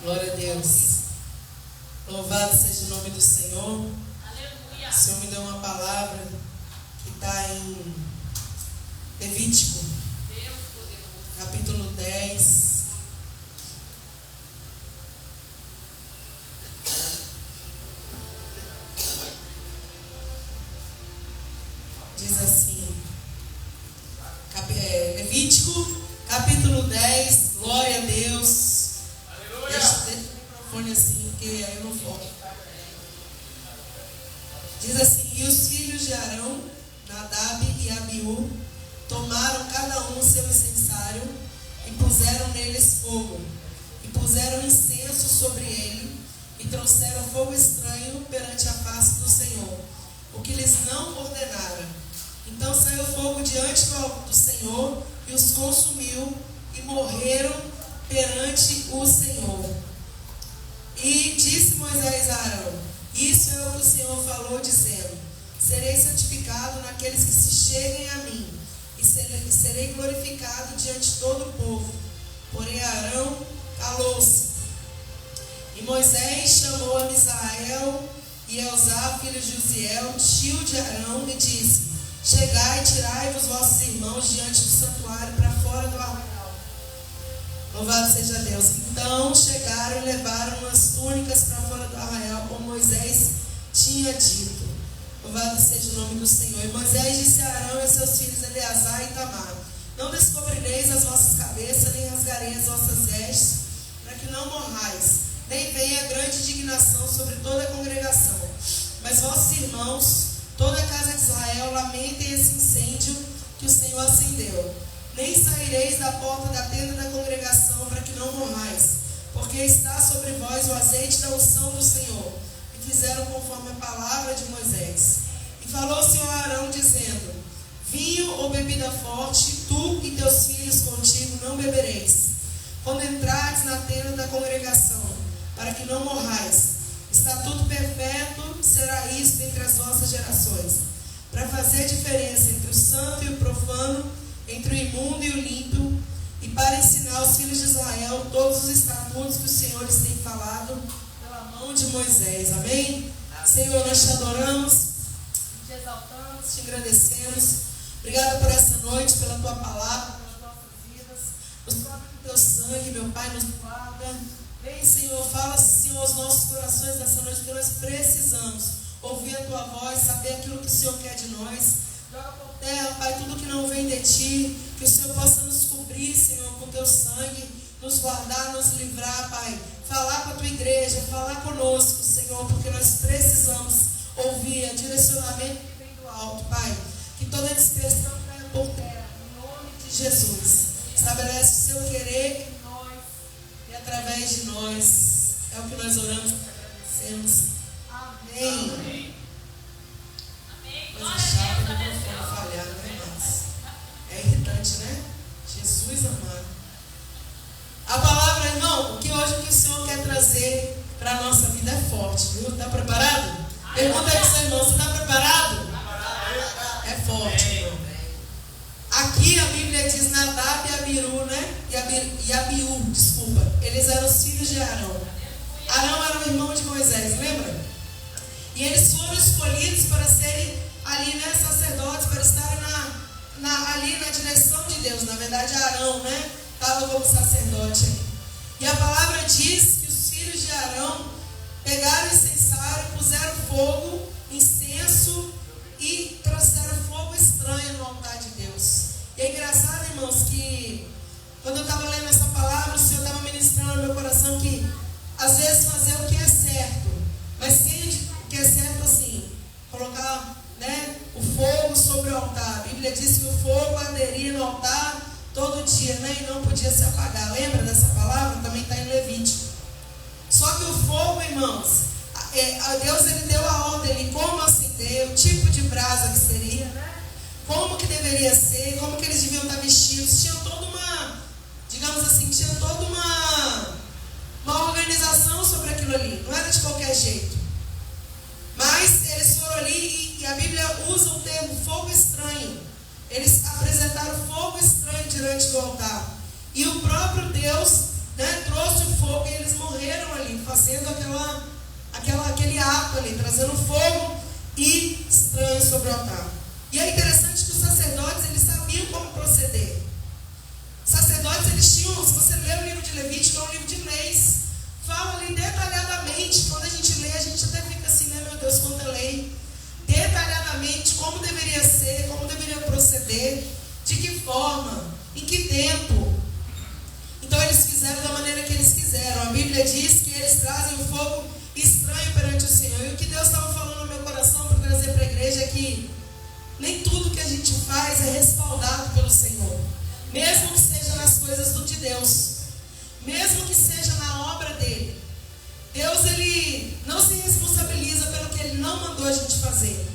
Glória a Deus. Louvado seja o nome do Senhor. Aleluia. O Senhor me deu uma palavra que está em Levítico, Deus poderoso. capítulo 10. Diz assim, Levítico, capítulo 10, glória a Deus. Deixa o microfone assim, porque aí eu não foco. Diz assim: e os filhos de Arão, Nadab e Abiú, tomaram cada um o seu incensário e puseram neles fogo, e puseram incenso sobre ele, e trouxeram fogo estranho perante a face do Senhor, o que lhes não ordenara. Então saiu fogo diante do Senhor e os consumiu, e morreram perante o Senhor. E disse Moisés a Arão: isso é o que o Senhor falou, dizendo: serei santificado naqueles que se cheguem a mim, e serei glorificado diante de todo o povo. Porém Arão calou-se. E Moisés chamou a Misael e Elzá, filho de Uziel, tio de Arão, e disse: chegai e tirai-vos vossos irmãos diante do santuário para fora do arraial. Louvado seja Deus. Então chegaram e levaram umas túnicas para fora do arraial, como Moisés tinha dito. Louvado seja o nome do Senhor. E Moisés disse a Arão e a seus filhos Eleazar e Itamar: não descobrireis as vossas cabeças, nem rasgareis as vossas vestes, para que não morrais, nem venha grande indignação sobre toda a congregação. Mas vossos irmãos, toda a casa de Israel, lamentem esse incêndio que o Senhor acendeu. Nem saireis da porta da tenda da congregação, para que não morrais, porque está sobre vós o azeite da unção do Senhor. E fizeram conforme a palavra de Moisés. E falou o Senhor a Arão, dizendo: vinho ou bebida forte, tu e teus filhos contigo não bebereis, quando entrares na tenda da congregação, para que não morrais. Estatuto perpétuo será isto entre as vossas gerações, para fazer diferença entre o santo e o profano, entre o imundo e o limpo, e para ensinar aos filhos de Israel todos os estatutos que o Senhor lhes tem falado pela mão de Moisés. Amém? Senhor, nós te adoramos, te exaltamos, te agradecemos. Obrigado por essa noite, pela tua palavra, pelas nossas vidas. Nos cobre com teu sangue, meu Pai, nos guarda. Vem, Senhor, fala, Senhor, aos nossos corações nessa noite, porque nós precisamos ouvir a tua voz, saber aquilo que o Senhor quer de nós. Joga por terra, Pai, tudo que não vem de ti, que o Senhor possa nos cobrir, Senhor, com teu sangue, nos guardar, nos livrar, Pai. Falar com a tua igreja, falar conosco, Senhor, porque nós precisamos ouvir o direcionamento que vem do alto, Pai. Que toda dispersão caia por terra, em nome de Jesus. Estabelece o seu querer em nós e através de nós. É o que nós oramos e agradecemos. Amém. Amém. Coisa chata do microfone falhar, né, irmãos? É irritante, né? Jesus amado. A palavra, irmão, que hoje o Senhor quer trazer para a nossa vida é forte, viu? Está preparado? Pergunta aí para o seu irmão, você está preparado? É forte, irmão. Aqui a Bíblia diz Nadab e Abiú, né? E Abiú, desculpa. Eles eram os filhos de Arão. Arão era o irmão de Moisés, lembra? E eles foram escolhidos para serem ali, né, sacerdotes, para estarem ali na direção de Deus. Na verdade, Arão, né, estava como sacerdote aqui. E a palavra diz que os filhos de Arão pegaram o incensário, puseram fogo, incenso e trouxeram fogo estranho no altar de Deus. E é engraçado, irmãos, que quando eu estava lendo essa palavra, o Senhor estava ministrando no meu coração que às vezes fazer o que é certo, mas sem o que é certo assim, colocar, né, o fogo sobre o altar. A Bíblia diz que o fogo arderia no altar todo dia, né, e não podia se apagar. Lembra dessa palavra? Também está em Levítico. Só que o fogo, irmãos, Deus ele deu a ordem de como acender, o tipo de brasa que seria, né, como que deveria ser, como que eles deviam estar vestidos. Tinha toda uma, digamos assim, tinha toda uma organização sobre aquilo ali. Não era de qualquer jeito. Mas eles foram ali e a Bíblia usa o termo fogo estranho. Eles apresentaram fogo estranho diante do altar. E o próprio Deus, né, trouxe o fogo e eles morreram ato ali, trazendo fogo e estranho sobre o altar. E é interessante que os sacerdotes, eles sabiam como proceder. Os sacerdotes, eles tinham, se você ler o livro de Levítico, é um livro de leis, fala ali detalhadamente. Quando a gente lê, a gente até fica assim, né, meu Deus, quanta lei. Detalhadamente como deveria ser, como deveria proceder, de que forma, em que tempo. Então eles fizeram da maneira que eles quiseram. A Bíblia diz que eles trazem um fogo estranho perante o Senhor. E o que Deus estava falando no meu coração para trazer para a igreja é que nem tudo que a gente faz é respaldado pelo Senhor. Mesmo que seja nas coisas de Deus, mesmo que seja na obra dele. Deus, ele não se responsabiliza pelo que ele não mandou a gente fazer.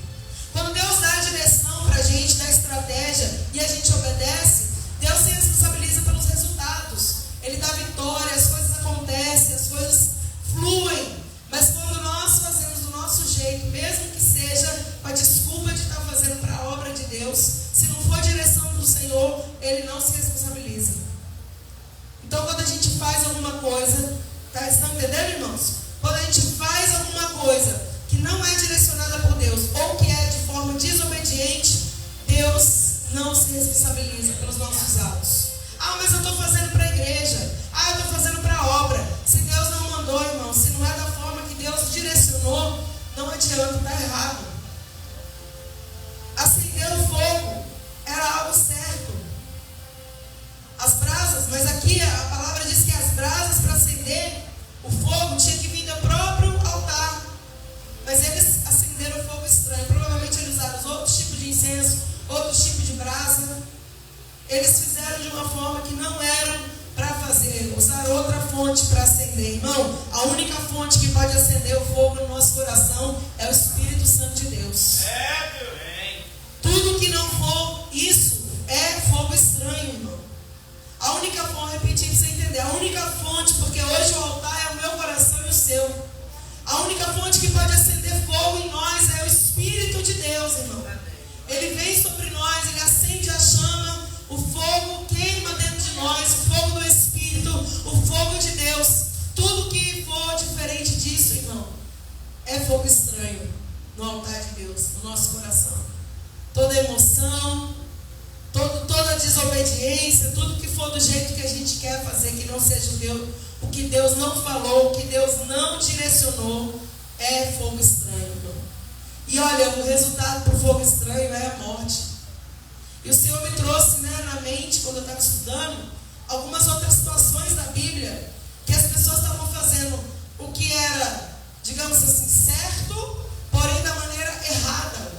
Quando Deus dá a direção para a gente, dá a estratégia e a gente obedece, Deus se responsabiliza pelos resultados. Ele dá vitória, as coisas acontecem, as coisas fluem. Mas quando nós fazemos do nosso jeito, mesmo que seja com a desculpa de estar fazendo para a obra de Deus, se não for a direção do Senhor, ele não se responsabiliza. Então, quando a gente faz alguma coisa, estão entendendo, irmãos? Quando a gente faz alguma coisa que não é direcionada por Deus, ou que é de forma desobediente, Deus não se responsabiliza pelos nossos atos. Ah, mas eu estou fazendo para a igreja. Ah, eu estou fazendo para a obra. Se Deus não mandou, irmão, se não é da forma que Deus direcionou, não adianta, está errado. Acender o fogo era algo certo. As brasas, mas aqui a palavra diz que as brasas para acender o fogo tinha que vir do próprio altar. Mas eles acenderam o fogo estranho. Provavelmente eles usaram outros tipos de incenso, outros tipos de brasa. Eles fizeram de uma forma que não eram para fazer. Usaram outra fonte para acender. Irmão, a única fonte que pode acender o fogo no nosso coração é o Espírito Santo de Deus. Tudo que não for isso é fogo estranho, irmão. A única fonte, repetir para você entender, a única fonte, porque hoje o altar é o meu coração e o seu. A única fonte que pode acender fogo em nós é o Espírito de Deus, irmão. Ele vem sobre nós, ele acende a chama, o fogo queima dentro de nós, o fogo do Espírito, o fogo de Deus. Tudo que for diferente disso, irmão, é fogo estranho no altar de Deus, no nosso coração. Toda emoção, toda desobediência, tudo que for do jeito que a gente quer fazer, que não seja o que Deus não falou, o que Deus não direcionou, é fogo estranho, irmão. E olha, o resultado para o fogo estranho é a morte. E o Senhor me trouxe, né, na mente, quando eu estava estudando, algumas outras situações da Bíblia, que as pessoas estavam fazendo o que era, digamos assim, certo, porém da maneira errada.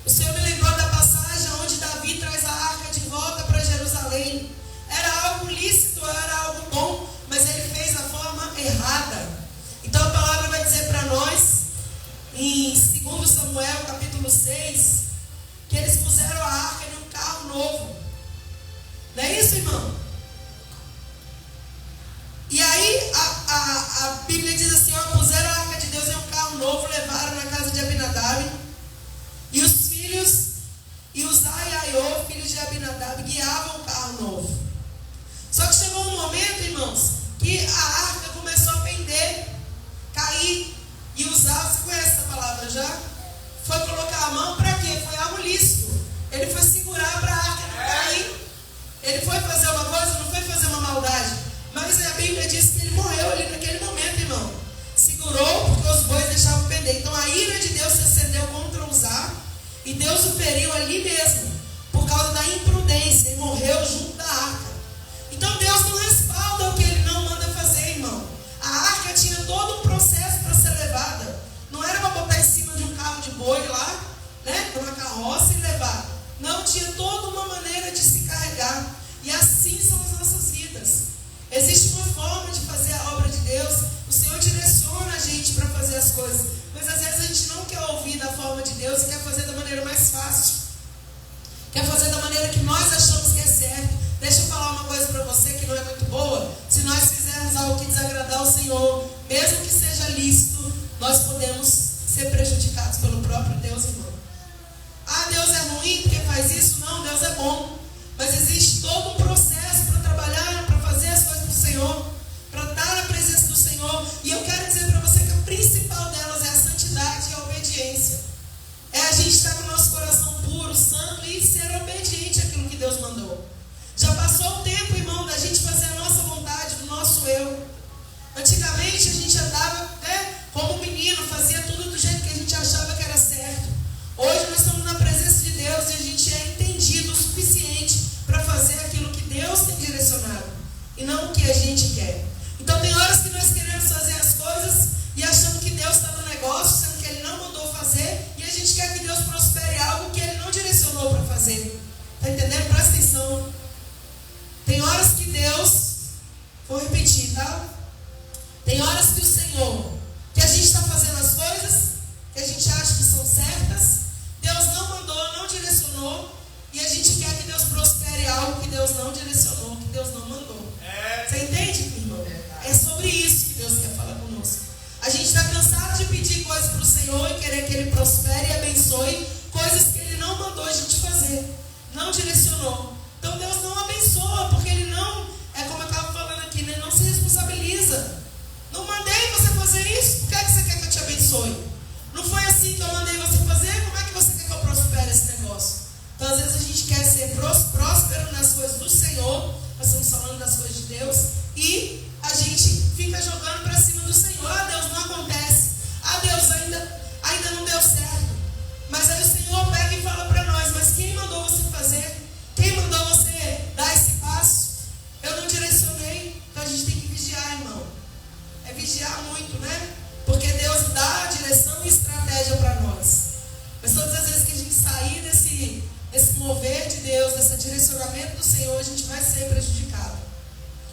O Senhor me lembrou da passagem onde Davi traz a arca de volta para Jerusalém. Era algo lícito, era algo bom, mas ele fez da forma errada. Então a palavra vai dizer para nós, em 2 Samuel capítulo 6, que eles puseram a arca em um carro novo. Não é isso, irmão? E aí a Bíblia diz assim, ó, puseram a arca de Deus em um carro novo, levaram na casa de Abinadab. E os filhos, e Uzai e Aiô, filhos de Abinadab, guiavam o carro novo. Só que chegou um momento, irmãos, que a arca começou a pender, cair. E Uzai, você conhece essa palavra já? Foi colocar a mão para quê? Foi algo lícito. Ele foi segurar para a arca não cair. Ele foi fazer uma coisa, não foi fazer uma maldade. Mas a Bíblia diz que ele morreu ali naquele momento, irmão. Segurou porque os bois deixavam pender. Então a ira de Deus se acendeu contra Uzai. E Deus o feriu ali mesmo, por causa da imprudência, e morreu junto da arca. Então Deus não respalda o que ele não manda fazer, irmão. A arca tinha todo um processo para ser levada. Não era para botar em cima de um carro de boi lá, né, uma carroça e levar. Não, tinha toda uma maneira de se carregar. E assim são as nossas vidas. Existe uma forma de fazer a obra de Deus. O Senhor direciona a gente para fazer as coisas. Mas às vezes a gente não quer ouvir da forma de Deus e quer fazer da maneira mais fácil. Quer fazer da maneira que nós achamos que é certo. Deixa eu falar uma coisa para você que não é muito boa. Se nós fizermos algo que desagradar ao Senhor, mesmo que seja lícito, nós podemos ser prejudicados pelo próprio Deus, irmão. Ah, Deus é ruim porque faz isso? Não, Deus é bom. Mas existe todo um processo para trabalhar, para fazer as coisas do Senhor, para estar na presença do Senhor. E eu quero dizer para você que a principal delas e não o que a gente quer. Então tem horas que nós queremos fazer as coisas e achando que Deus está no negócio, sendo que Ele não mandou fazer, e a gente quer que Deus prospere algo que Ele não direcionou para fazer. Está entendendo? Presta atenção. Tem horas que Deus, vou repetir, tá? Tem horas que o Senhor, que a gente está fazendo as coisas que a gente acha que são certas, Deus não mandou, não direcionou, e a gente quer que Deus prospere algo que Deus não direcionou, que Deus não mandou. Você entende, irmão? É sobre isso que Deus quer falar conosco. A gente está cansado de pedir coisas para o Senhor e querer que Ele prospere e abençoe coisas que Ele não mandou a gente fazer, não direcionou. Então Deus não abençoa, porque Ele não, é como eu estava falando aqui, né? Não se responsabiliza. Não mandei você fazer isso, por que você quer que eu te abençoe? Não foi assim que eu mandei você fazer, como é que você quer que eu prospere esse negócio? Então às vezes a gente quer ser próspero nas coisas do Senhor, nós estamos falando das coisas de Deus, e a gente fica jogando para cima do Senhor. Ah, Deus, não acontece. Ah, Deus, ainda não deu certo. Mas aí o Senhor pega e fala para nós, mas quem mandou você fazer? Quem mandou você dar esse passo? Eu não direcionei. Então a gente tem que vigiar, irmão. É vigiar muito, né? Porque Deus dá direção e estratégia para nós. Mas todas as vezes que a gente sair desse mover de Deus, desse direcionamento do Senhor, a gente vai ser prejudicado.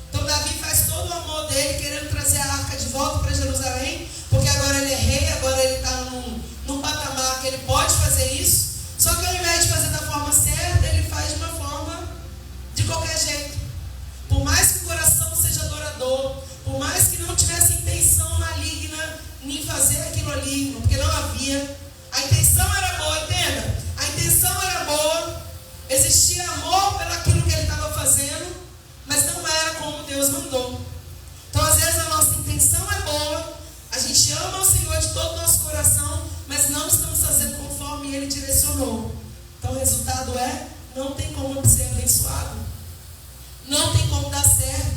Então Davi faz todo o amor dele, querendo trazer a arca de volta para Jerusalém, porque agora ele é rei, agora ele está num patamar que ele pode fazer isso. Só que ao invés de fazer da forma certa, ele faz de uma forma de qualquer jeito. Por mais que o coração seja adorador, por mais que não tivesse intenção maligna em fazer aquilo ali, porque não havia. A intenção era boa, entenda? A intenção era boa, existia amor pelo aquilo que ele estava fazendo, mas não era como Deus mandou. Então às vezes a nossa intenção é boa, a gente ama o Senhor de todo o nosso coração, mas não estamos fazendo conforme Ele direcionou. Então o resultado é, não tem como ser abençoado, não tem como dar certo,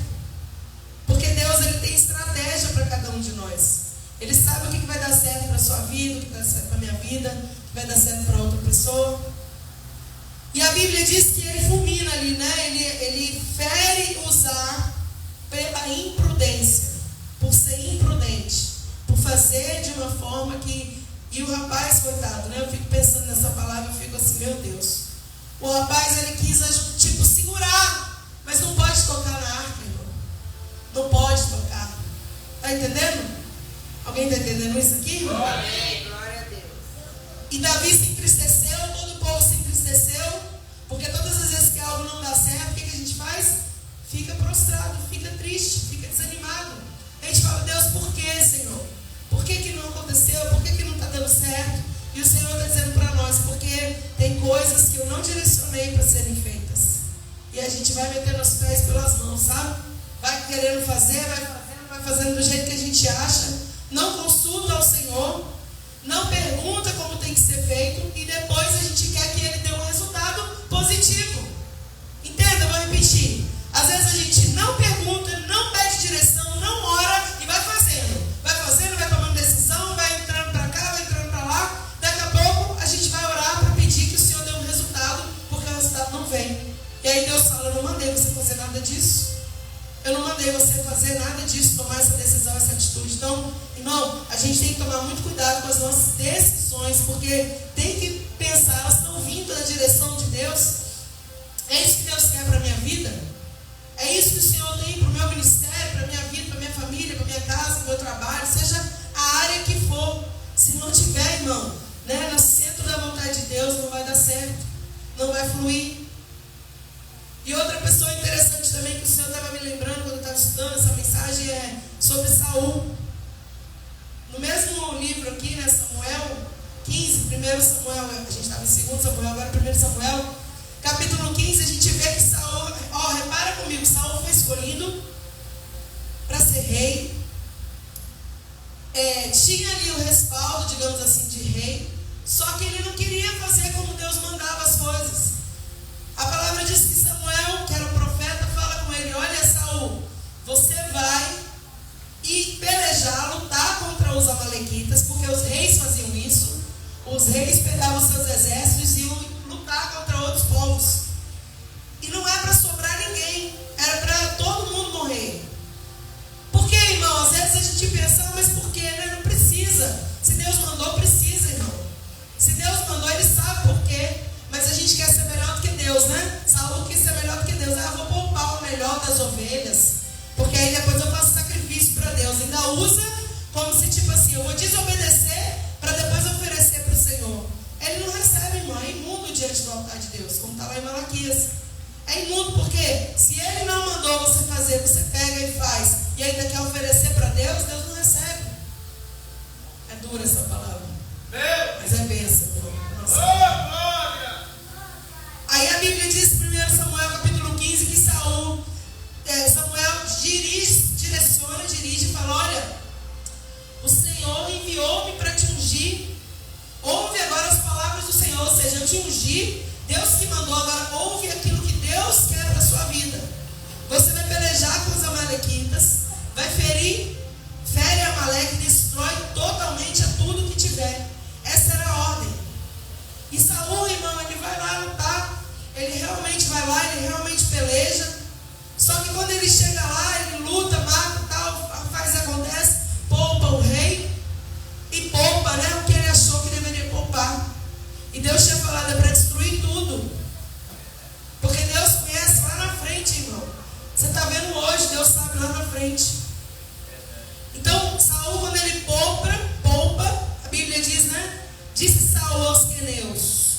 porque Deus ele tem estratégia para cada um de nós. Ele sabe o que vai dar certo para a sua vida, o que vai dar certo para a minha vida, o que vai dar certo para outra pessoa. E a Bíblia diz que ele fulmina ali, né? Ele fere Uzá pela imprudência, por ser imprudente, por fazer de uma forma que... E o rapaz, coitado, né? Eu fico pensando nessa palavra, eu fico assim, meu Deus. O rapaz, ele quis, tipo, segurar, mas não pode tocar na arca, irmão. Não pode tocar. Está entendendo? Alguém está entendendo isso aqui, irmão? Glória a Deus. E Davi se entristeceu, todo o povo se entristeceu, porque todas as vezes que algo não dá certo, o que a gente faz? Fica prostrado, fica triste, fica desanimado. A gente fala, Deus, por que, Senhor? Por que não aconteceu? Por que não está dando certo? E o Senhor está dizendo para nós, porque tem coisas que eu não direcionei para serem feitas. E a gente vai metendo os pés pelas mãos, sabe? Vai querendo fazer, vai fazendo do jeito que a gente acha. Não consulta ao Senhor, não pergunta como tem que ser feito, e depois a gente quer que Ele dê um resultado positivo. Entenda, eu vou repetir. Às vezes a gente não pergunta, não pede direção, não ora e vai fazendo. Vai fazendo, vai tomando decisão, vai entrando para cá, vai entrando para lá. Daqui a pouco a gente vai orar para pedir que o Senhor dê um resultado, porque o resultado não vem. E aí Deus fala, eu não mandei você fazer nada disso. Eu não mandei você fazer nada disso, tomar essa decisão, essa atitude. Então, irmão, a gente tem que tomar muito cuidado com as nossas decisões, porque tem que pensar, elas estão vindo da direção de Deus. É isso que Deus quer para a minha vida? É isso que o Senhor tem para o meu ministério, para a minha vida, para a minha família, para a minha casa, para o meu trabalho, seja a área que for. Se não tiver, irmão, né, no centro da vontade de Deus, não vai dar certo, não vai fluir. E outra pessoa interessante também que o Senhor estava me lembrando quando eu estava estudando essa mensagem é sobre Saul. No mesmo livro aqui, né, Samuel 15, 1 Samuel, a gente estava em 2 Samuel, agora 1 Samuel, capítulo 15, a gente vê que Saul, repara comigo, Saul foi escolhido para ser rei, tinha ali o respaldo, digamos assim, de rei, só que ele não queria fazer como Deus mandava as coisas. A palavra diz que Samuel, que era o profeta, fala com ele, olha Saul, você vai e pelejar, lutar contra os amalequitas, porque os reis faziam isso. Os reis pegavam seus exércitos e iam lutar contra outros povos. E não é para sobrar ninguém, era para todo mundo as ovelhas, porque aí depois eu faço sacrifício para Deus. Ainda usa como se tipo assim, eu vou desobedecer para depois oferecer para o Senhor. Ele não recebe, irmão, é imundo diante do altar de Deus, como está lá em Malaquias. É imundo porque se Ele não mandou você fazer, você pega e faz, e ainda quer oferecer para Deus, Deus não recebe. É dura essa palavra, mas é bênção, irmão. Aí a Bíblia diz em 1 Samuel capítulo 15 que Samuel dirige e fala: olha, o Senhor enviou-me para te ungir. Ouve agora as palavras do Senhor, ou seja, eu te ungi, Deus te mandou, agora ouve aquilo que Deus quer para a sua vida. Você vai pelejar com os amalequitas, vai fere Amaleque, destrói totalmente a tudo que tiver. Essa era a ordem. E Saul, irmão, ele vai lá lutar, ele realmente vai lá, ele realmente peleja. Só que quando ele chega lá, ele luta, mata, tal, faz, acontece, poupa o rei e poupa, né, o que ele achou que deveria poupar. E Deus tinha falado, é para destruir tudo. Porque Deus conhece lá na frente, irmão. Você está vendo hoje, Deus sabe lá na frente. Então, Saul, quando ele poupa, a Bíblia diz, né? Disse Saul aos queneus: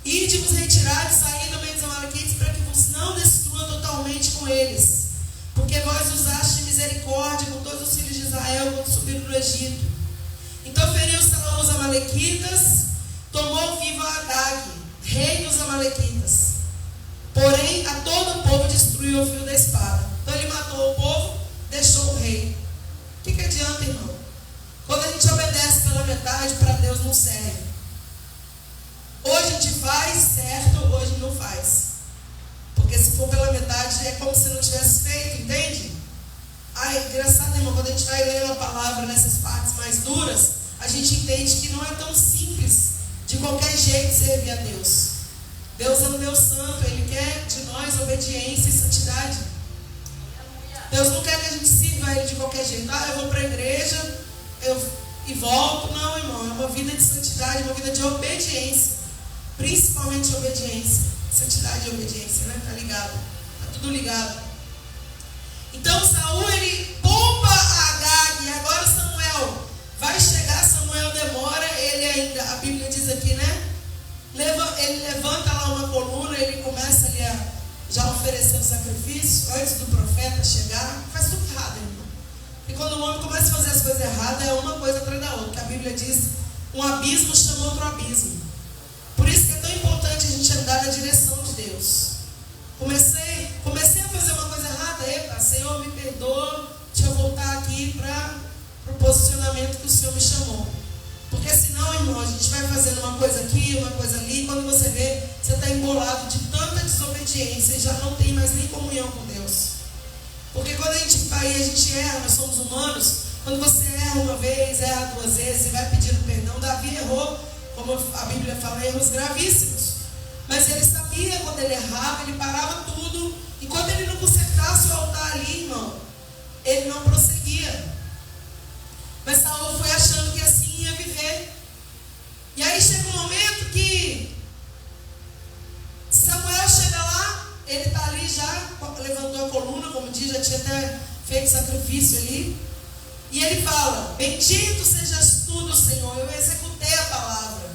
ide-vos retirar e sair do meio dos amalequitas, para que vos não destrua totalmente com eles, porque vós usaste misericórdia com todos os filhos de Israel quando subiram do Egito. Então feriu Saul os amalequitas, tomou vivo a Agag, rei dos amalequitas. Porém, a todo o povo destruiu o fio da espada. Então ele matou o povo, deixou o rei. O que adianta, irmão? Quando a gente obedece pela metade, para Deus não serve. Hoje a gente faz certo, hoje não faz. Porque se for pela metade, é como se não tivesse feito, entende? Ai, engraçado, irmão, quando a gente vai lendo a palavra nessas partes mais duras, a gente entende que não é tão simples de qualquer jeito servir a Deus. Deus é um Deus santo, Ele quer de nós obediência e santidade. Deus não quer que a gente sirva a Ele de qualquer jeito. Ah, eu vou para a igreja e volto. Não, irmão, é uma vida de santidade, uma vida de obediência. Principalmente obediência. Santidade e obediência, né? Tá ligado? Tá tudo ligado. Então Saul, ele poupa a Agag. E agora Samuel vai chegar. Samuel demora. Ele ainda, a Bíblia diz aqui, né? Ele levanta lá uma coluna. Ele começa ali a já oferecer o sacrifício antes do profeta chegar. Faz tudo errado, irmão. E quando o homem começa a fazer as coisas erradas, é uma coisa atrás da outra. Que a Bíblia diz: um abismo chama outro abismo. Por isso que é tão importante a gente andar na direção de Deus. Comecei a fazer uma coisa errada. Epa, Senhor, me perdoa. Deixa eu voltar aqui para o posicionamento que o Senhor me chamou. Porque senão, irmão, a gente vai fazendo uma coisa aqui, uma coisa ali. E quando você vê, você está embolado de tanta desobediência e já não tem mais nem comunhão com Deus. Porque quando a gente erra, nós somos humanos. Quando você erra uma vez, erra duas vezes e vai pedindo perdão. Davi errou, como a Bíblia fala, erros gravíssimos. Mas ele sabia, quando ele errava, ele parava tudo. E quando ele não consertasse o altar ali, irmão, ele não prosseguia. Mas Saul foi achando que assim ia viver. E aí chega um momento que Samuel chega lá, ele está ali já, levantou a coluna, como diz, já tinha até feito sacrifício ali. E ele fala: bendito sejas tu do Senhor, eu executei a palavra.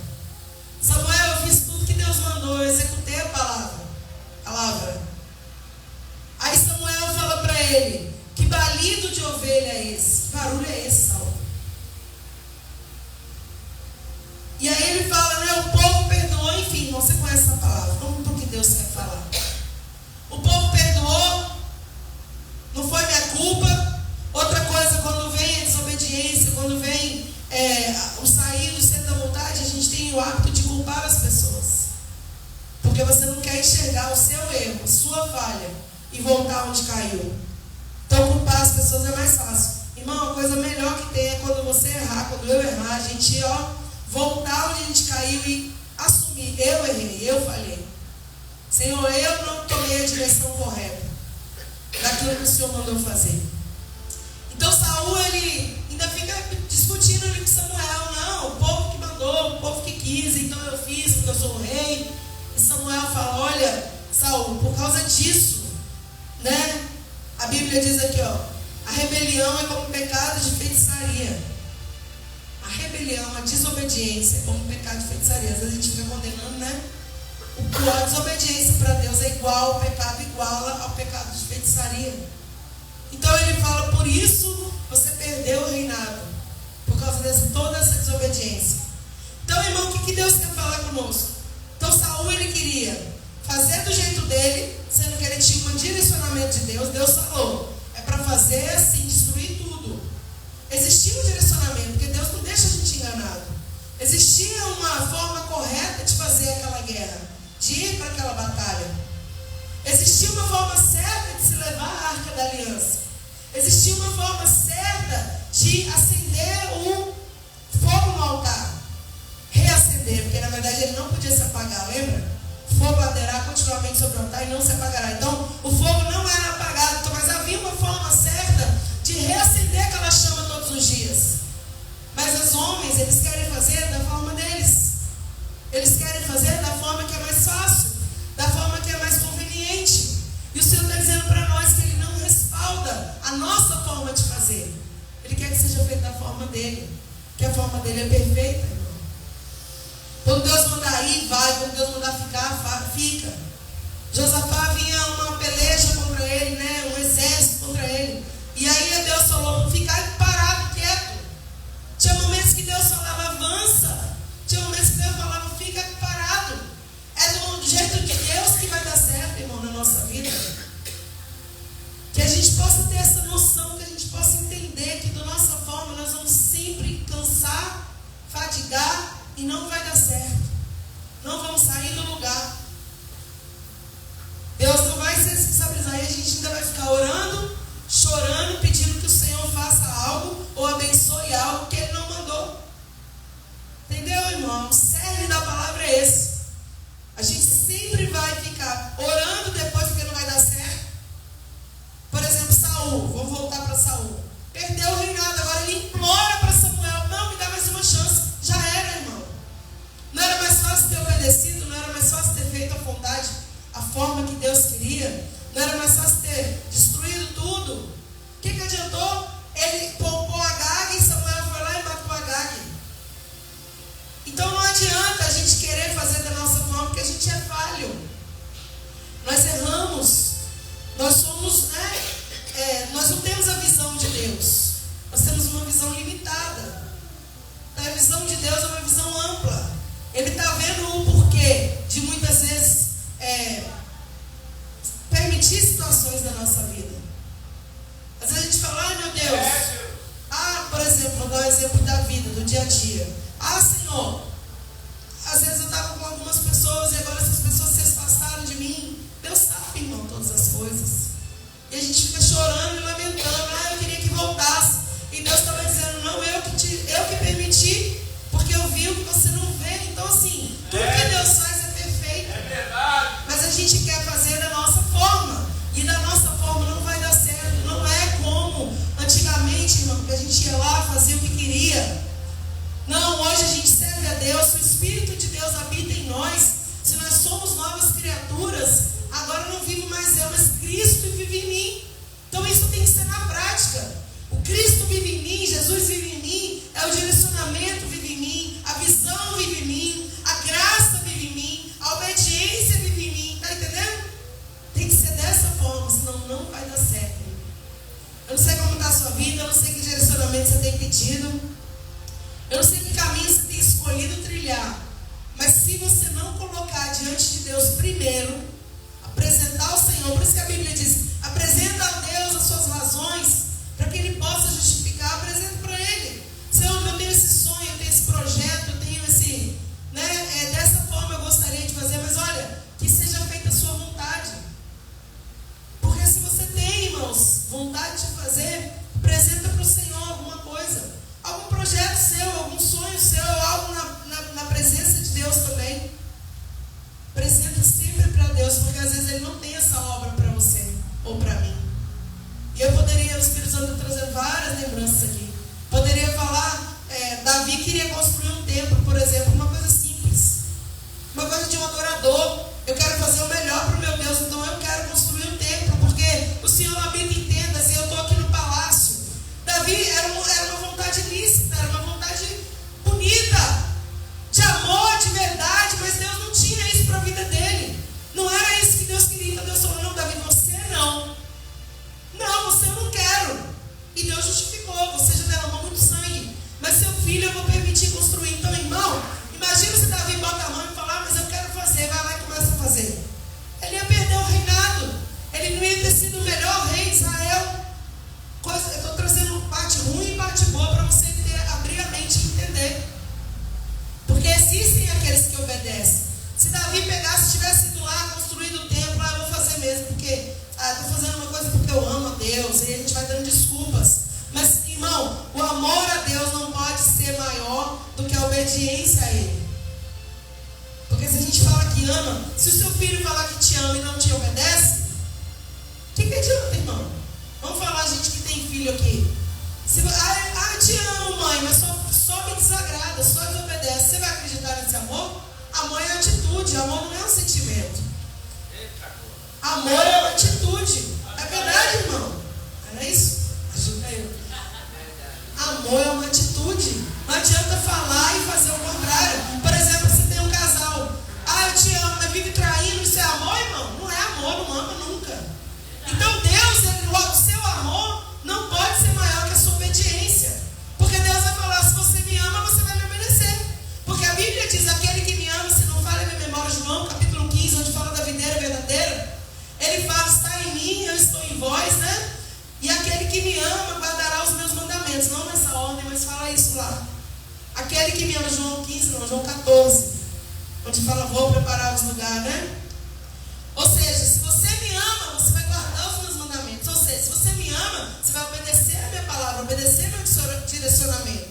Samuel, eu fiz tudo que Deus mandou, eu executei a palavra. Aí Samuel fala para ele: que balido de ovelha é esse? Que barulho é esse, Saul? E aí ele fala, né, o povo perdoou. Enfim, você conhece essa palavra, vamos para o que Deus quer falar. O povo perdoou, não foi minha culpa. Outra coisa, quando vem a desobediência, quando vem o sair do centro da vontade, a gente tem o hábito de culpar as pessoas. Porque você não quer enxergar o seu erro, a sua falha, e voltar onde caiu. Então culpar as pessoas é mais fácil. Irmão, a coisa melhor que tem é quando você errar, quando eu errar, a gente voltar onde a gente caiu e assumir: eu errei, eu falhei. Senhor, eu não tomei a direção correta daquilo que o Senhor mandou fazer. Então Saul, ele ainda fica discutindo ali com Samuel. Não, o povo que mandou, o povo que quis, então eu fiz, porque eu sou o rei. E Samuel fala: olha, Saul, por causa disso, né, Bíblia diz aqui, ó, a rebelião é como pecado de feitiçaria. A rebelião, a desobediência é como pecado de feitiçaria. Às vezes a gente fica condenando, né? A desobediência para Deus é igual, o pecado iguala ao pecado de feitiçaria. Então ele fala, por isso você perdeu o reinado, por causa de toda essa desobediência. Então, irmão, o que Deus quer falar conosco? Então Saul, ele queria fazer do jeito dele, sendo que ele tinha um direcionamento de Deus. Deus falou, é para fazer assim, destruir tudo. Existia um direcionamento, porque Deus não deixa a gente enganado. Existia uma forma correta de fazer aquela guerra, de ir para aquela batalha. Existia uma forma certa de se levar a arca da aliança. Existia uma forma certa de acender um fogo no altar. Reacender, porque na verdade ele não podia se apagar, lembra? O fogo arderá continuamente sobre o altar e não se apagará. Então o fogo não era apagado, mas havia uma forma certa de reacender aquela chama todos os dias. Mas os homens, eles querem fazer da forma deles. Eles querem fazer da forma que é mais fácil, da forma que é mais conveniente. E o Senhor está dizendo para nós que Ele não respalda a nossa forma de fazer. Ele quer que seja feito da forma dele, que a forma dele é perfeita, irmão. Quando Deus mandar ir, vai. Quando Deus mandar ficar, fica. Josafá vinha uma peleja contra ele, né? Um exército contra ele. E aí Deus falou, ficar parado, quieto. Tinha momentos que Deus falava, avança. Tinha momentos que Deus falava, fica parado. É do jeito de Deus que vai dar certo, irmão, na nossa vida. Que a gente possa ter essa noção, que a gente possa entender que da nossa forma nós vamos sempre cansar, fadigar e não vai dar certo. Não vamos sair do lugar. Deus não vai se responsabilizar e a gente ainda vai ficar orando, chorando, pedindo que o Senhor faça algo ou abençoe algo que Ele não mandou. Entendeu, irmão? O cerne da palavra é esse. A gente sempre vai ficar orando depois porque não vai dar certo. Por exemplo, Saul, vamos voltar para Saul. Perdeu o reinado, agora ele implora para Samuel, não, me dá mais uma chance. Já era, irmão. Não era mais fácil ter obedecido, não era mais fácil ter feito a vontade, a forma que Deus queria. Não era mais fácil ter destruído tudo. O que adiantou? Ele poupou Agag e Samuel foi lá e matou Agag. Então não adianta a gente querer fazer da nossa forma, porque a gente é falho. Nós erramos. Nós somos, nós não temos a visão de Deus. Nós temos uma visão limitada. A visão de Deus é uma visão ampla. Ele está vendo o porquê de muitas vezes permitir situações da nossa vida. Às vezes a gente fala, ai meu Deus. Por exemplo, vou dar um exemplo da vida, do dia a dia. Senhor, às vezes eu estava com algumas pessoas e agora essas pessoas se afastaram de mim. Deus sabe, irmão, todas as coisas. E a gente fica chorando e lamentando. Eu queria que voltasse. E Deus estava dizendo, não, eu que permiti, porque eu vi o que você não vê. Então assim, tudo que Deus faz é perfeito. É verdade. Mas a gente quer fazer da nossa forma. E da nossa forma não vai dar certo. Não é como antigamente, irmão, que a gente ia lá, fazia o que queria. Não, hoje a gente serve a Deus. Se o Espírito de Deus habita em nós, se nós somos novas criaturas, agora não vivo mais eu, mas Cristo vive em mim. Então isso tem que ser na prática. O Cristo vive em mim, Jesus vive em mim, é o direcionamento vive em mim, a visão vive em mim, a graça vive em mim, a obediência vive em mim. Está entendendo? Tem que ser dessa forma, senão não vai dar certo. Eu não sei como está a sua vida, eu não sei que direcionamento você tem pedido. Eu não sei que caminho você tem escolhido trilhar, mas se você não colocar diante de Deus primeiro, apresentar ao Senhor, por isso que a Bíblia diz, apresenta a Deus as suas razões, para que Ele possa justificar, apresenta para Ele. Senhor, eu tenho esse sonho, eu tenho esse projeto, eu tenho esse, dessa forma eu gostaria de fazer, mas olha, que seja feita a sua vontade. Porque se você tem, irmãos, vontade de fazer, apresenta para o Senhor alguma coisa. Algum projeto seu, algum sonho seu, algo na presença de Deus também. Apresenta sempre para Deus, porque às vezes Ele não tem essa obra para você ou para mim. E eu poderia, o Espírito Santo trazer várias lembranças aqui. Poderia falar, Davi queria construir um templo, por exemplo, uma coisa simples. Uma coisa de um adorador. Eu quero fazer o melhor para o meu Deus, então eu quero construir um templo, porque o Senhor habita em templo. Deus, e a gente vai dando desculpas. Mas, irmão, o amor a Deus não pode ser maior do que a obediência a Ele. Porque se a gente fala que ama, se o seu filho falar que te ama e não te obedece, o que adianta, irmão? Vamos falar, gente que tem filho aqui. Se, eu te amo, mãe, mas só me desagrada, só desobedece. Você vai acreditar nesse amor? Amor é atitude, amor não é um sentimento. Amor é uma atitude. É verdade, irmão? Era isso? Ajuda eu. Amor é uma atitude. Não adianta falar e fazer o contrário. Por exemplo, você tem um casal. Eu te amo, mas vive traindo. Isso é amor, irmão? Não é amor, não ama nunca. Então Deus, o seu amor não pode ser maior que a sua obediência. Porque Deus vai falar, se você me ama, você vai me obedecer. Porque a Bíblia diz, aquele que me ama, se não falha a minha memória, João, capítulo 15, onde fala da videira verdadeira, ele fala, está em mim, eu estou em vós, né? E aquele que me ama guardará os meus mandamentos. Não nessa ordem, mas fala isso lá. Aquele que me ama, João 15, não, João 14. Onde fala, vou preparar os lugares, né? Ou seja, se você me ama, você vai guardar os meus mandamentos. Ou seja, se você me ama, você vai obedecer a minha palavra, obedecer meu direcionamento.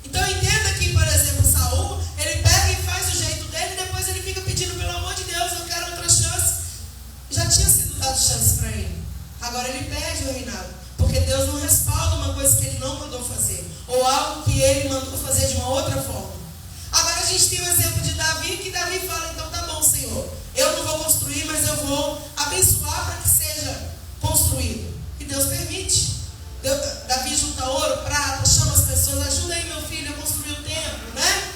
Então entenda que, por exemplo, Saul, ele pega e faz o jeito dele e depois ele fica pedindo, pelo amor de Deus, eu quero outra chance. Já tinha sido dado chance para ele. Agora ele perde o reinado. Porque Deus não respalda uma coisa que ele não mandou fazer. Ou algo que ele mandou fazer de uma outra forma. Agora a gente tem o exemplo de Davi, que Davi fala, então tá bom, Senhor. Eu não vou construir, mas eu vou abençoar para que seja construído. E Deus permite. Davi junta ouro, prata, chama as pessoas, ajuda aí meu filho a construir o templo, né?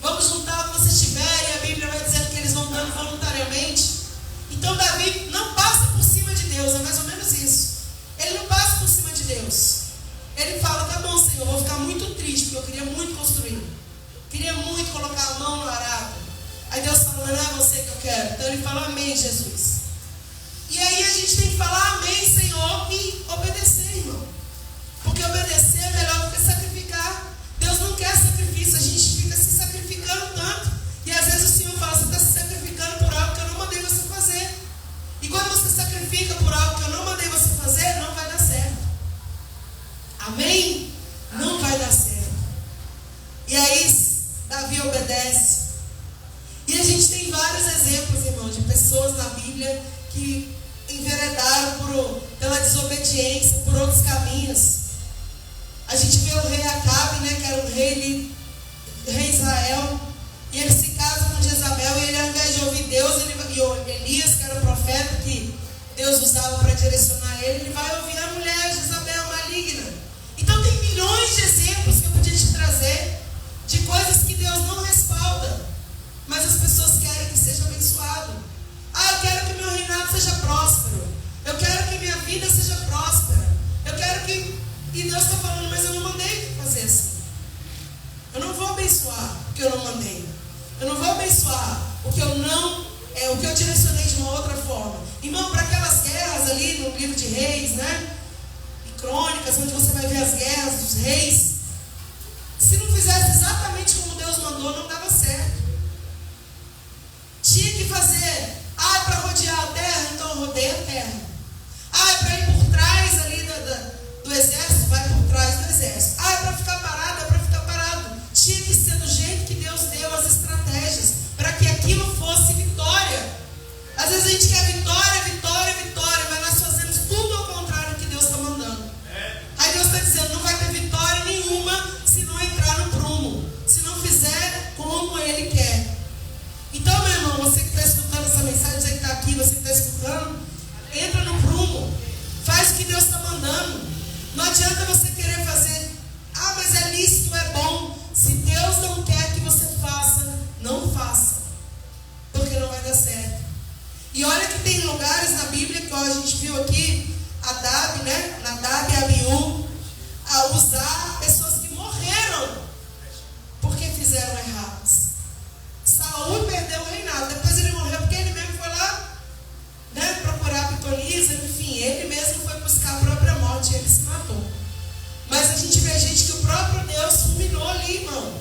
Vamos juntar o que vocês tiverem, a Bíblia vai dizendo que eles vão dando voluntariamente. Então Davi não passa por cima de Deus, é mais ou menos isso. Ele não passa por cima de Deus. Ele fala, tá bom, Senhor, eu vou ficar muito triste, porque eu queria muito construir. Queria muito colocar a mão no arado. Aí Deus fala, não é você que eu quero. Então ele fala, amém, Jesus. E aí a gente tem que falar, amém, Senhor, e obedecer, irmão. Porque obedecer é melhor do que sacrificar. Deus não quer sacrifício, a gente fica se sacrificando tanto. E às vezes o Senhor fala, você está se sacrificando por algo que eu não mandei você fazer. E quando você sacrifica por algo que eu não mandei você fazer, não vai dar certo. Amém? Não vai dar certo. E aí Davi obedece. E a gente tem vários exemplos, irmão, de pessoas na Bíblia que enveredaram pela desobediência, por outros caminhos. A gente vê o rei Acabe, né, que era o rei Israel, e ele se casa com Jezabel, e ele, ao invés de ouvir Deus, e Elias, que era o profeta que Deus usava para direcionar ele vai ouvir a mulher Jezabel maligna. Então tem milhões de exemplos que eu podia te trazer de coisas que Deus não respalda, mas as pessoas querem que seja abençoado. Eu quero que meu reinado seja próspero, eu quero que minha vida seja próspera, eu quero que... E Deus está falando, mas eu não mandei fazer assim. Eu não vou abençoar o que eu não mandei. Eu não vou abençoar o que eu não... o que eu direcionei de uma outra forma. Irmão, para aquelas guerras ali no livro de Reis, né? E Crônicas, onde você vai ver as guerras dos reis. Se não fizesse exatamente como Deus mandou, não dava certo. Tinha que fazer. É para rodear a terra, então rodeia a terra. É para ir por trás ali do exército, vai por trás do exército. É para ficar parado, é para ficar parado. Tinha que ser do jeito que Deus deu as estratégias, para que aquilo fosse vitória. Às vezes a gente quer vitória, vitória, vitória, mas nós fazemos tudo ao contrário do que Deus está mandando. Aí Deus está dizendo, não vai ter vitória nenhuma se não entrar no prumo, se não fizer como Ele quer. Então, meu irmão, você que está escutando essa mensagem, você que está aqui, você que está escutando, entra no prumo, faz o que Deus está mandando. Não adianta você querer fazer, mas é lícito, é bom. Se Deus não quer que você faça, não faça, porque não vai dar certo. E olha que tem lugares na Bíblia, que a gente viu aqui, Nadab e Abiú, a usar pessoas que morreram porque fizeram errados. Saul perdeu o reinado, depois ele morreu porque ele mesmo foi lá, né, procurar pitonisa, enfim, ele mesmo foi buscar a própria morte e ele se matou. Mas a gente vê gente que o próprio Deus fulminou ali, irmão,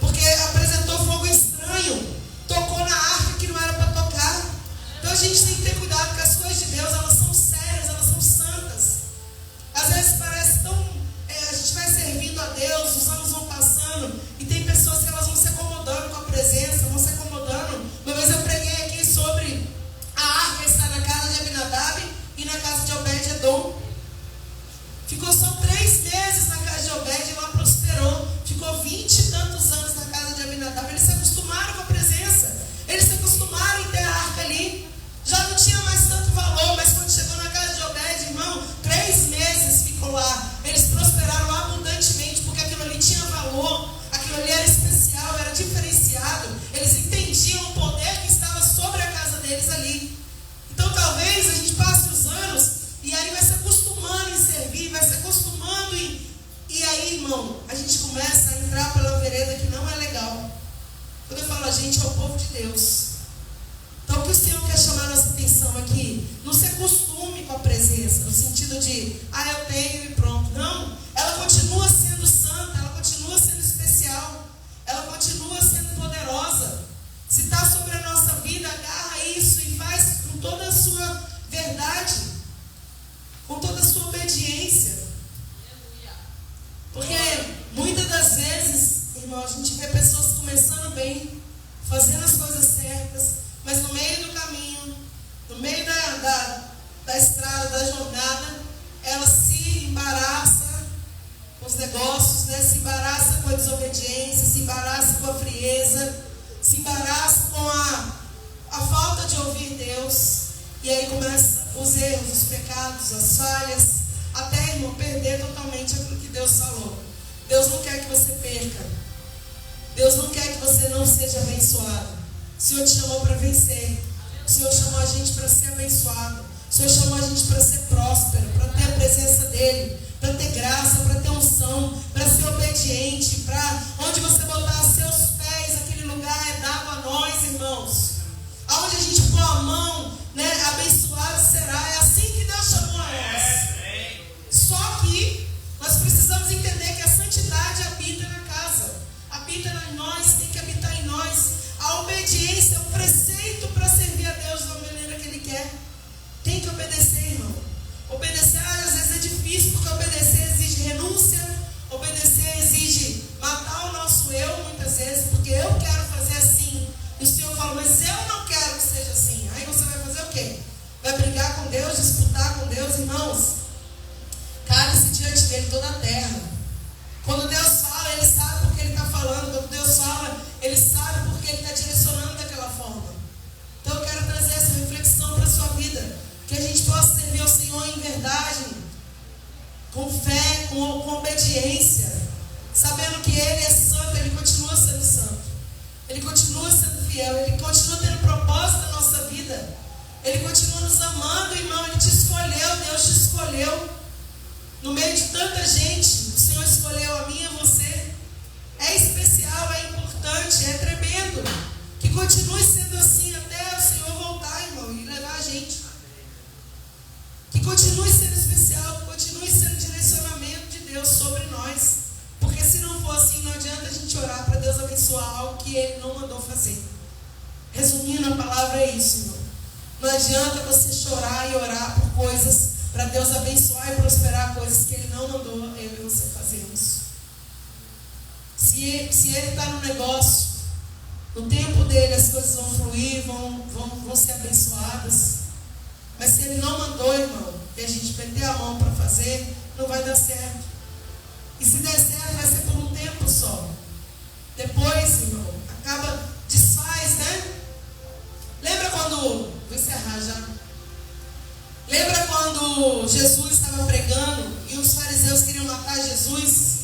porque apresentou fogo estranho, tocou na arca que não era para tocar. Então a gente tem que ter cuidado, que as coisas de Deus, elas são sérias, elas são santas. vezes parece tão... a gente vai servindo a Deus, os anos vão passando, e tem pessoas que elas vão se acomodando com a presença, vão se acomodando. Uma vez eu preguei aqui sobre a arca estar na casa de Abinadab e na casa de Obed-Edom. Ficou só 3 meses na casa de Obed e lá prosperou. Ficou 20 e tantos anos na casa de Abinadab. Eles se acostumaram com a presença. Eles se acostumaram em ter a arca ali. Já não tinha mais tanto valor, mas quando chegou na casa de Obed, irmão, 3 meses ficou lá. Eles prosperaram abundantemente, porque aquilo ali tinha valor, aquilo ali era especial, era diferenciado. Eles entendiam o poder que estava sobre a casa deles ali. Então talvez a gente passe os anos e aí vai se acostumando em servir, vai se acostumando e aí, irmão, a gente começa a entrar pela vereda que não é legal. Quando eu falo a gente, é o povo de Deus. Então o que o Senhor quer chamar nossa atenção aqui? Não se acostume com a presença, no sentido de, eu tenho e pronto. Não, ela continua sendo santa, ela continua sendo especial, ela continua sendo poderosa. Se está sobre a nossa vida, agarra isso e faz com toda a sua verdade, com toda a sua obediência. Porque muitas das vezes, irmão, a gente vê pessoas começando bem, fazendo as coisas certas, mas no meio do caminho, no meio da estrada, da jornada, ela se embaraça com os negócios, né? Se embaraça com a desobediência, se embaraça com a frieza, se embaraça com a falta de ouvir Deus, e aí começa os erros, os pecados, as falhas, até, irmão, perder totalmente aquilo que Deus falou. Deus não quer que você perca. Deus não quer que você não seja abençoado. O Senhor te chamou para vencer. O Senhor chamou a gente para ser abençoado. O Senhor chamou a gente para ser próspero, para ter a presença dEle, para ter graça, para ter unção, para ser obediente, para onde você botar seus pés, aquele lugar é dado a nós, irmãos. Aonde a gente pôr a mão, né, abençoado será. É assim que Deus chamou a nós. Só que nós precisamos entender que a santidade habita na casa, habita em nós, tem que habitar em nós. A obediência é um preceito para servir a Deus da maneira que Ele quer. Tem que obedecer, irmão. Obedecer às vezes é difícil, porque obedecer exige renúncia, obedecer exige matar o nosso eu, muitas vezes, porque eu quero fazer assim. E o Senhor fala, mas eu não quero que seja assim. Aí você vai fazer o quê? Vai brigar com Deus, disputar com Deus, irmãos? Cale-se diante dele toda a terra. Quando Deus fala, Ele sabe porque Ele está falando. Quando Deus fala, Ele sabe porque Ele está direcionando daquela forma. Então eu quero trazer essa reflexão para a sua vida. Que a gente possa servir ao Senhor em verdade, com fé, com obediência, sabendo que Ele é santo, Ele continua sendo santo. Ele continua sendo fiel, Ele continua tendo propósito na nossa vida. Ele continua nos amando, irmão. Ele te escolheu, Deus te escolheu. No meio de tanta gente, o Senhor escolheu a mim e a você. É especial, é importante, é tremendo. Que continue sendo assim até o Senhor voltar, irmão, e levar a gente. Que continue sendo especial, que continue sendo direcionamento de Deus sobre nós. Porque se não for assim, não adianta a gente orar para Deus abençoar algo que Ele não mandou fazer. Resumindo, a palavra é isso, irmão. Não adianta você chorar e orar por coisas para Deus abençoar e prosperar coisas que Ele não mandou eu e você fazermos. Se Ele está no negócio, no tempo dele as coisas vão fluir, vão ser abençoadas. Mas se Ele não mandou, irmão, e a gente meter a mão para fazer, não vai dar certo. E se der certo, vai ser por um tempo só. Depois, irmão, desfaz, né? Lembra quando... Vou encerrar já. Lembra quando Jesus estava pregando e os fariseus queriam matar Jesus?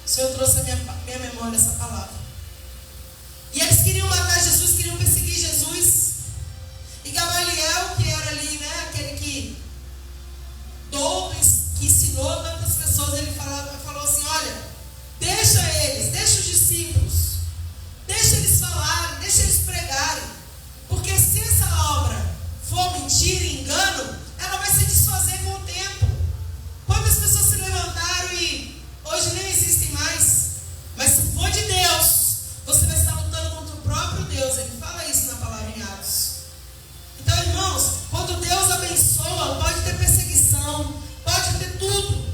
O Senhor trouxe à minha memória essa palavra. E eles queriam matar Jesus, queriam perseguir Jesus. E Gamaliel, que era ali, né, aquele que douto, que ensinou tantas pessoas, ele falou assim, olha, deixa eles, deixa os discípulos, deixa eles falarem, deixa eles pregarem, porque se essa obra for mentira e engano, ela vai se desfazer com o tempo. Quantas pessoas se levantaram e hoje nem existem mais, mas se for de Deus, você vai estar lutando contra o próprio Deus. Ele fala isso na palavra em Atos. Então, irmãos, quando Deus abençoa, pode ter perseguição, pode ter tudo.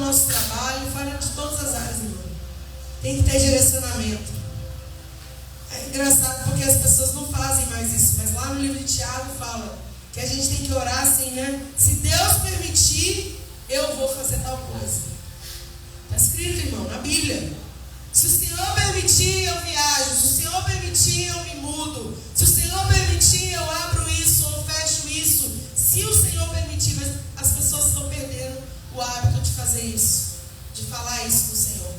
nosso trabalho, fora de todas as áreas, irmão. Tem que ter direcionamento. É engraçado porque as pessoas não fazem mais isso, mas lá no livro de Tiago fala que a gente tem que orar assim, né? Se Deus permitir, eu vou fazer tal coisa. Está escrito, irmão, na Bíblia. Se o Senhor permitir, eu viajo. Se o Senhor permitir, eu me mudo. Se o Senhor permitir, eu abro isso ou fecho isso. Se o Senhor permitir, mas as pessoas estão perdendo o hábito de fazer isso, de falar isso com o Senhor.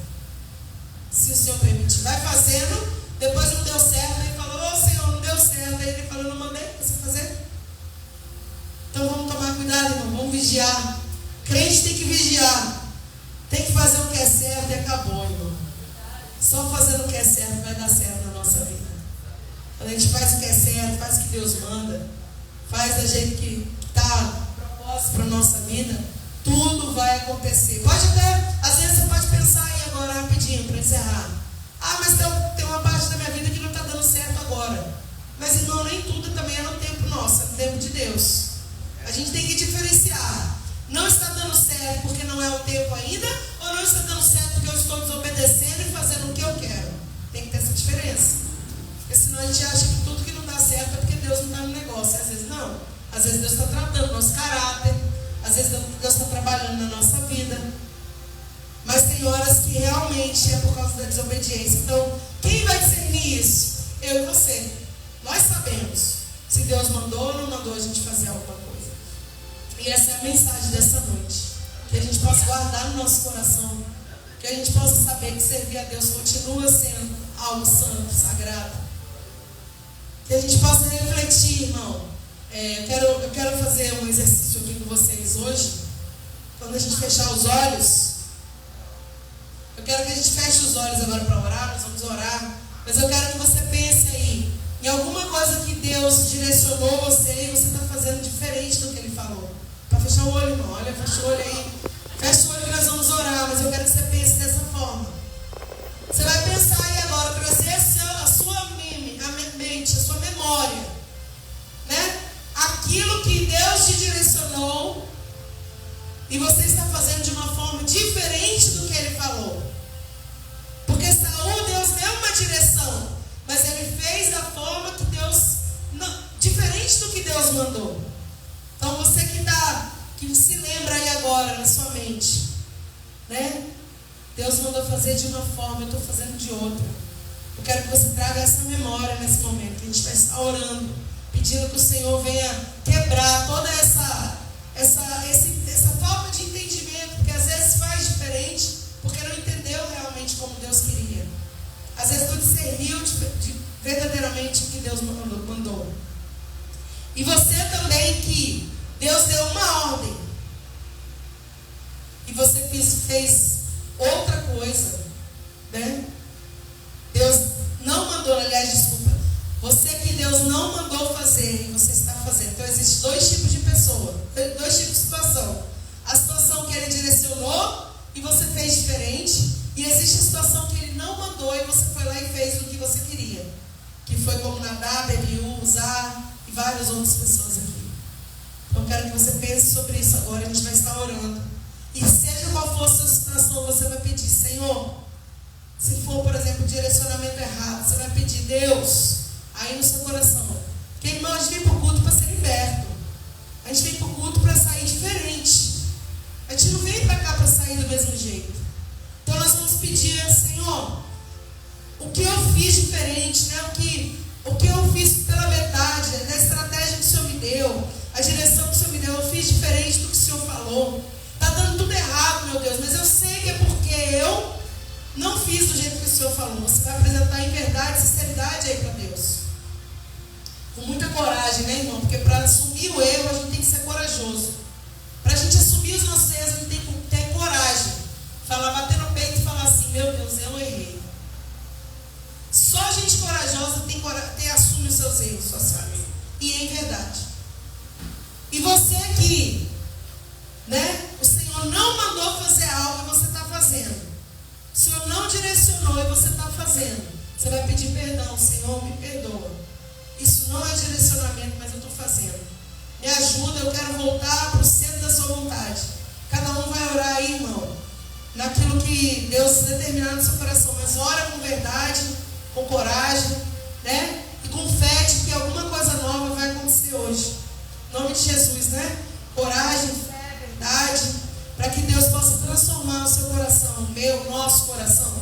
Se o Senhor permitir, vai fazendo. Depois não deu certo, ele falou, ô Senhor, não deu certo. Aí ele falou, não mandei você fazer. Então vamos tomar cuidado, irmão, vamos vigiar. Crente tem que vigiar. Tem que fazer o que é certo e acabou, irmão. Só fazendo o que é certo vai dar certo na nossa vida. Quando a gente faz o que é certo, faz o que Deus manda, faz da jeito que está propósito para a nossa vida, tudo vai acontecer. Pode até, às vezes você pode pensar aí agora rapidinho para encerrar. Ah, mas tem uma parte da minha vida que não está dando certo agora. Mas irmão, nem tudo também é no tempo nosso, é no tempo de Deus. A gente tem que diferenciar. Não está dando certo porque não é o tempo ainda, ou não está dando certo porque eu estou desobedecendo e fazendo o que eu quero. Tem que ter essa diferença. Porque senão a gente acha que tudo que não dá certo é porque Deus não está no negócio. E às vezes não. Às vezes Deus está tratando nosso caráter. Às vezes Deus está trabalhando na nossa vida. Mas tem horas que realmente é por causa da desobediência. Então, quem vai discernir isso? Eu e você. Nós sabemos se Deus mandou ou não mandou a gente fazer alguma coisa. E essa é a mensagem dessa noite. Que a gente possa guardar no nosso coração. Que a gente possa saber que servir a Deus continua sendo algo santo, sagrado. Que a gente possa refletir, irmão. Eu quero fazer um exercício aqui com vocês hoje. Quando a gente fechar os olhos. Eu quero que a gente feche os olhos agora para orar. Nós vamos orar. Mas eu quero que você pense aí em alguma coisa que Deus direcionou você e você está fazendo diferente do que Ele falou. Para fechar o olho, irmão. Olha, fecha o olho aí. Fecha o olho que nós vamos orar, mas eu quero que você pense dessa forma. Você vai pensar aí agora, trazer a sua mente, a sua memória, né? Aquilo que Deus te direcionou e você está fazendo de uma forma diferente do que Ele falou. Porque Saul, Deus deu uma direção, mas ele fez da forma que Deus, diferente do que Deus mandou. Então você que se lembra aí agora na sua mente, né? Deus mandou fazer de uma forma, eu estou fazendo de outra. Eu quero que você traga essa memória nesse momento, que a gente vai estar orando, pedindo que o Senhor venha quebrar toda essa falta de entendimento, porque às vezes faz diferente, porque não entendeu realmente como Deus queria. Às vezes não discerniu verdadeiramente o que Deus mandou. E você também que Deus deu uma ordem e você fez outra coisa, né? Deus não mandou, aliás, desculpa. Você que Deus não mandou fazer e você está fazendo. Então existem dois tipos de pessoa, dois tipos de situação. A situação que Ele direcionou e você fez diferente, e existe a situação que Ele não mandou e você foi lá e fez o que você queria. Que foi como Nadab, Abiú, Uzá e várias outras pessoas aqui. Então eu quero que você pense sobre isso agora, a gente vai estar orando. E seja qual for a sua situação, você vai pedir, Senhor, se for, por exemplo, direcionamento errado, você vai pedir, Deus, aí no seu coração. Porque, irmão, a gente vem para o culto para ser liberto. A gente vem para o culto para sair diferente. A gente não vem para cá para sair do mesmo jeito. Então nós vamos pedir, Senhor, o que eu fiz diferente, né? O que eu fiz pela metade, a estratégia que o Senhor me deu, a direção que o Senhor me deu, eu fiz diferente do que o Senhor falou. Está dando tudo errado, meu Deus, mas eu sei que é porque eu não fiz do jeito que o Senhor falou. Você vai apresentar em verdade, sinceridade aí para Deus. Com muita coragem, né, irmão? Porque para assumir o erro, a gente tem que ser corajoso. Para a gente assumir os nossos erros, a gente tem que ter coragem. Falar, bater no peito e falar assim, meu Deus, eu errei. Só gente corajosa assume os seus erros, só sabe. E em verdade. E você aqui, né? O Senhor não mandou fazer algo e você está fazendo. O Senhor não direcionou e você está fazendo. Você vai pedir perdão, Senhor, me perdoa. Isso não é direcionamento, mas eu estou fazendo. Me ajuda, eu quero voltar para o centro da sua vontade. Cada um vai orar aí, irmão. naquilo que Deus determinar no seu coração, mas ora com verdade, com coragem, né? E com fé de que alguma coisa nova vai acontecer hoje. Em nome de Jesus, né? Coragem, fé, verdade, para que Deus possa transformar o seu coração, o meu, nosso coração.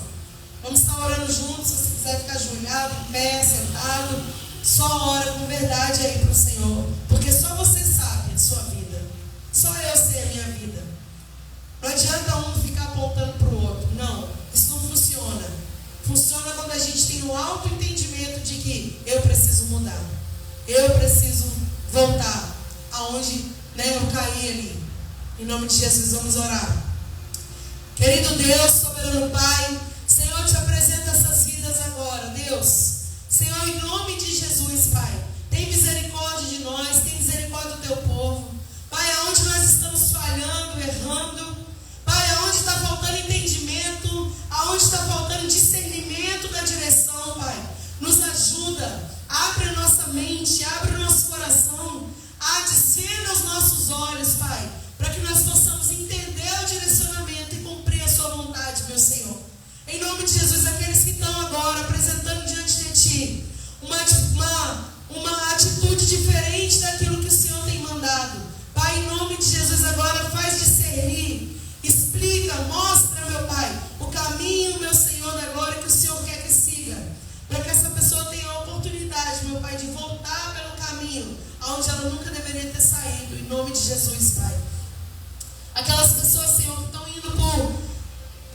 Vamos estar orando juntos. Se você quiser ficar ajoelhado, em pé, sentado, só ora com verdade aí para o Senhor, porque só você sabe a sua vida, só eu sei a minha vida. Não adianta um ficar apontando para o outro, não, isso não funciona. Funciona quando a gente tem um alto entendimento de que eu preciso mudar, eu preciso voltar aonde, né, eu caí ali. Em nome de Jesus, vamos orar. Querido Deus, soberano Pai, Senhor, eu te apresento essas vidas agora, Deus. Senhor, em nome de Jesus, Pai, tem misericórdia de nós, tem misericórdia do teu povo. Pai, aonde nós estamos falhando, errando, Pai, aonde está faltando entendimento, aonde está faltando discernimento da direção, Pai, nos ajuda, abre a nossa mente, abre o nosso coração, descenda os nossos olhos, Pai, para que nós possamos entender o direcionamento e cumprir a sua vontade, meu Senhor. Em nome de Jesus, aqueles que estão agora apresentando diante de Ti uma atitude diferente daquilo que o Senhor tem mandado, Pai, em nome de Jesus, agora faz discernir, explica, mostra, meu Pai, o caminho, meu Senhor, da glória que o Senhor quer que siga, para que essa pessoa tenha a oportunidade, meu Pai, de voltar pelo caminho aonde ela nunca deveria ter saído, em nome de Jesus, Pai. Aquelas pessoas, Senhor, que estão indo por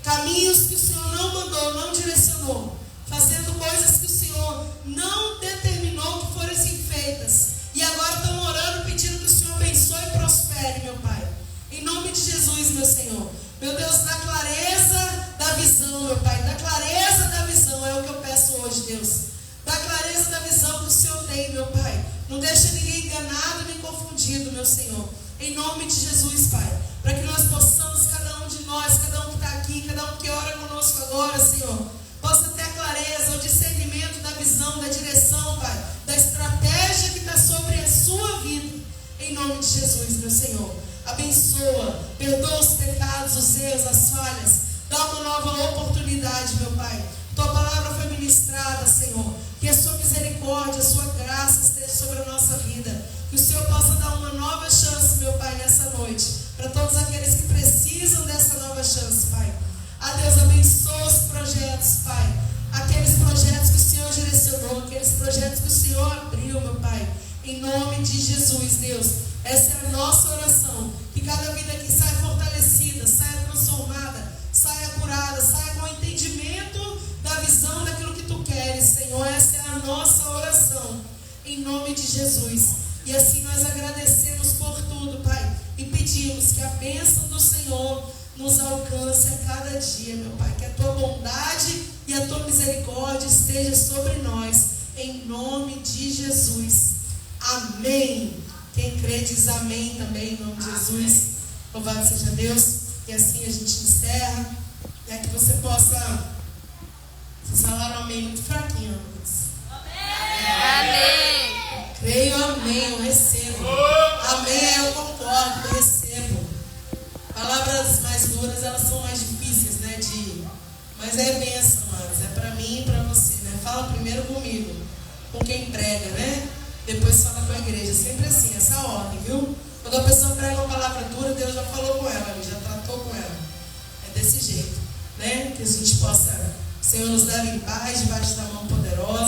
caminhos que o Senhor não mandou, não direcionou, fazendo coisas que o Senhor não determinou que fossem feitas, e agora estão orando, pedindo que o Senhor abençoe e prospere, meu Pai, em nome de Jesus, meu Senhor. Meu Deus, dá clareza da visão, meu Pai, dá clareza da visão, é o que eu peço hoje, Deus. Dá clareza da visão que o Senhor tem, meu Pai. Não deixa ninguém enganado nem confundido, meu Senhor, em nome de Jesus, Pai, para que nós possamos, cada um de nós, cada um que está aqui, cada um que ora conosco agora, Senhor, possa ter a clareza, o discernimento da visão, da direção, Pai, da estratégia que está sobre a sua vida, em nome de Jesus, meu Senhor. Abençoa, perdoa os pecados, os erros, as falhas, dá uma nova oportunidade, meu Pai. Tua palavra foi ministrada, Senhor, que a sua misericórdia, a sua graça esteja sobre a nossa vida, que o Senhor possa dar uma nova chance, meu Pai, nessa noite, para todos aqueles que precisam dessa nova chance, Pai. Deus, abençoa os projetos, Pai, aqueles projetos que o Senhor direcionou, aqueles projetos que o Senhor abriu, meu Pai, em nome de Jesus, Deus. Essa é a nossa oração, que cada vida aqui saia fortalecida, saia transformada, saia curada, saia com entendimento da visão daquilo que Tu queres, Senhor. Essa é a nossa oração, em nome de Jesus. E assim nós agradecemos por tudo, Pai, e pedimos que a bênção do Senhor nos alcance a cada dia, meu Pai, que a Tua bondade e a Tua misericórdia esteja sobre nós, em nome de Jesus. Amém. Quem crê diz amém também, em nome de Jesus. Louvado seja Deus. E assim a gente encerra, que você possa. Vocês falaram amém muito fraquinho, Lucas. Amém. Creio, amém, eu recebo. Amém, eu concordo, eu recebo. Palavras mais duras, elas são mais difíceis, né? Mas é bênção, mas é para mim e para você, né? Fala primeiro comigo, com quem prega, né? Depois fala com a igreja, sempre assim, essa ordem, viu? Quando a pessoa prega uma palavra dura, Deus já falou com ela, já tratou com ela. É desse jeito, né? Que a gente possa, o Senhor nos leve em paz, debaixo da mão poderosa.